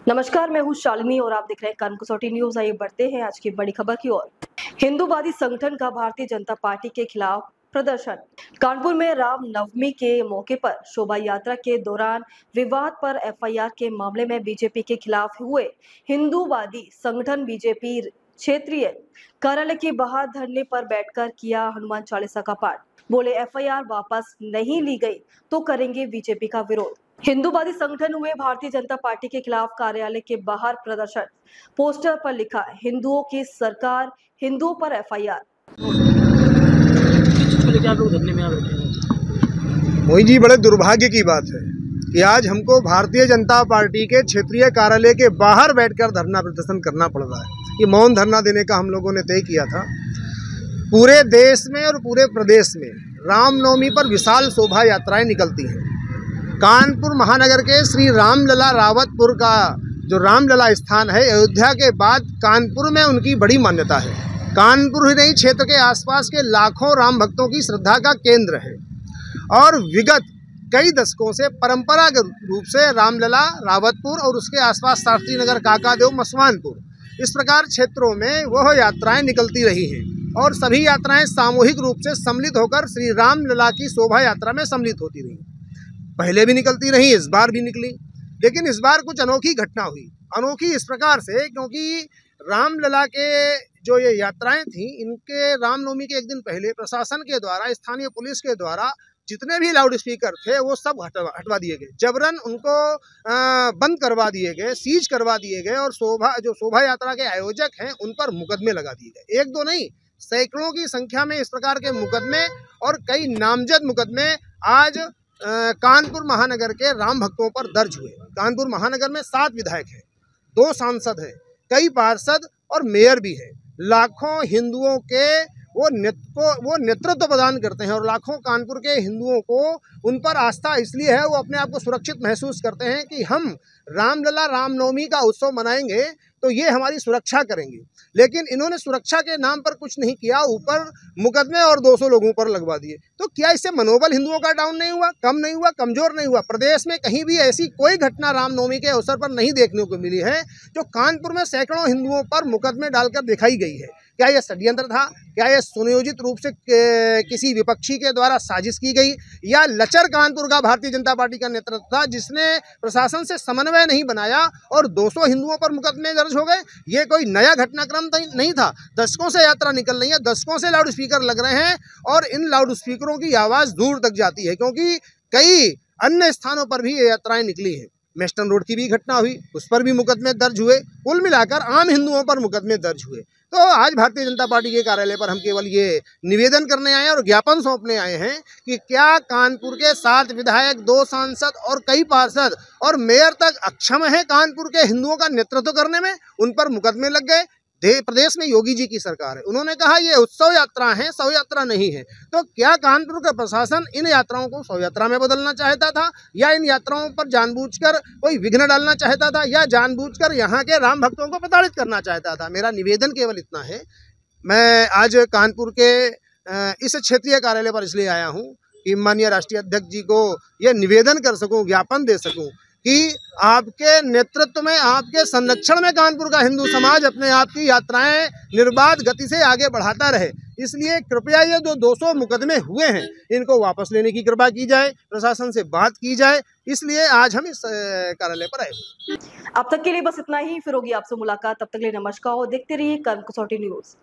नमस्कार, मैं हूं शालिनी और आप देख रहे हैं कर्म कसौटी न्यूज। आइए बढ़ते हैं आज की बड़ी खबर की ओर। हिंदूवादी संगठन का भारतीय जनता पार्टी के खिलाफ प्रदर्शन। कानपुर में राम नवमी के मौके पर शोभा यात्रा के दौरान विवाद पर एफआईआर के मामले में बीजेपी के खिलाफ हुए हिंदूवादी संगठन बीजेपी क्षेत्रीय कार्यालय के बाहर धरने पर बैठकर किया हनुमान चालीसा का पाठ। बोले एफआईआर वापस नहीं ली गई तो करेंगे बीजेपी का विरोध। हिंदूवादी संगठन हुए भारतीय जनता पार्टी के खिलाफ कार्यालय के बाहर प्रदर्शन। पोस्टर पर लिखा हिंदुओं की सरकार, हिंदुओं पर एफआईआर। मोहित जी, बड़े दुर्भाग्य की बात है कि आज हमको भारतीय जनता पार्टी के क्षेत्रीय कार्यालय के बाहर बैठकर धरना प्रदर्शन करना पड़ रहा है। ये मौन धरना देने का हम लोगों ने तय किया था। पूरे देश में और पूरे प्रदेश में रामनवमी पर विशाल शोभा यात्राएं निकलती हैं। कानपुर महानगर के श्री रामलला रावतपुर का जो रामलला स्थान है, अयोध्या के बाद कानपुर में उनकी बड़ी मान्यता है। कानपुर ही नहीं, क्षेत्र के आसपास के लाखों राम भक्तों की श्रद्धा का केंद्र है और विगत कई दशकों से परंपरागत रूप से रामलला रावतपुर और उसके आसपास शास्त्री नगर, काकादेव, मसवानपुर, इस प्रकार क्षेत्रों में वह यात्राएं निकलती रही हैं और सभी यात्राएं सामूहिक रूप से सम्मिलित होकर श्री रामलला की शोभा यात्रा में सम्मिलित होती रही। पहले भी निकलती रही, इस बार भी निकली, लेकिन इस बार कुछ अनोखी घटना हुई। अनोखी इस प्रकार से क्योंकि रामलला के जो ये यात्राएं थी, इनके रामनवमी के एक दिन पहले प्रशासन के द्वारा, स्थानीय पुलिस के द्वारा जितने भी लाउड स्पीकर थे वो सब हटवा दिए गए, जबरन उनको बंद करवा दिए गए, सीज करवा दिए गए और शोभा यात्रा के आयोजक हैं उन पर मुकदमे लगा दिए गए। एक दो नहीं, सैकड़ों की संख्या में इस प्रकार के मुकदमे और कई नामजद मुकदमे आज कानपुर महानगर के राम भक्तों पर दर्ज हुए। कानपुर महानगर में 7 विधायक हैं, 2 सांसद हैं, कई पार्षद और मेयर भी हैं। लाखों हिंदुओं के वो नेतृत्व प्रदान करते हैं और लाखों कानपुर के हिंदुओं को उन पर आस्था इसलिए है, वो अपने आप को सुरक्षित महसूस करते हैं कि हम रामलला रामनवमी का उत्सव मनाएंगे तो ये हमारी सुरक्षा करेंगे। लेकिन इन्होंने सुरक्षा के नाम पर कुछ नहीं किया, ऊपर मुकदमे और 200 लोगों पर लगवा दिए। तो क्या इससे मनोबल हिंदुओं का डाउन नहीं हुआ, कम नहीं हुआ, कमजोर नहीं हुआ? प्रदेश में कहीं भी ऐसी कोई घटना रामनवमी के अवसर पर नहीं देखने को मिली है जो कानपुर में सैकड़ों हिंदुओं पर मुकदमे डालकर दिखाई गई है। क्या यह षड्यंत्र था? क्या यह सुनियोजित रूप से किसी विपक्षी के द्वारा साजिश की गई, या लचर कानपुर का भारतीय जनता पार्टी का नेतृत्व था जिसने प्रशासन से समन्वय नहीं बनाया और 200 हिंदुओं पर मुकदमे दर्ज हो गए? ये कोई नया घटनाक्रम नहीं था। दशकों से यात्रा निकल रही है, दशकों से लाउड स्पीकर लग रहे हैं और इन लाउड स्पीकरों की आवाज़ दूर तक जाती है, क्योंकि कई अन्य स्थानों पर भी ये यात्राएं निकली हैं। मेस्टन रोड की भी घटना हुई, उस पर भी मुकदमे दर्ज हुए। कुल मिलाकर आम हिंदुओं पर मुकदमे दर्ज हुए। तो आज भारतीय जनता पार्टी के कार्यालय पर हम केवल ये निवेदन करने आए हैं और ज्ञापन सौंपने आए हैं कि क्या कानपुर के 7 विधायक, 2 सांसद और कई पार्षद और मेयर तक अक्षम है कानपुर के हिंदुओं का नेतृत्व करने में? उन पर मुकदमे लग गए। प्रदेश में योगी जी की सरकार है, उन्होंने कहा ये उत्सव यात्रा है, शव यात्रा नहीं है। तो क्या कानपुर का प्रशासन इन यात्राओं को शव यात्रा में बदलना चाहता था, या इन यात्राओं पर जानबूझकर कोई विघ्न डालना चाहता था, या जानबूझकर यहाँ के राम भक्तों को प्रताड़ित करना चाहता था? मेरा निवेदन केवल इतना है। मैं आज कानपुर के इस क्षेत्रीय कार्यालय पर इसलिए आया हूँ कि माननीय राष्ट्रीय अध्यक्ष जी को यह निवेदन कर सकूँ, ज्ञापन दे सकूँ कि आपके नेतृत्व में, आपके संरक्षण में कानपुर का हिंदू समाज अपने आप की यात्राएं निर्बाध गति से आगे बढ़ाता रहे। इसलिए कृपया ये जो 200 मुकदमे हुए हैं इनको वापस लेने की कृपा की जाए, प्रशासन से बात की जाए। इसलिए आज हम इस कार्यालय पर आए। अब तक के लिए बस इतना ही, फिर होगी आपसे मुलाकात। तब तक के लिए नमस्कार और देखते रहिए कर्म कसौटी न्यूज।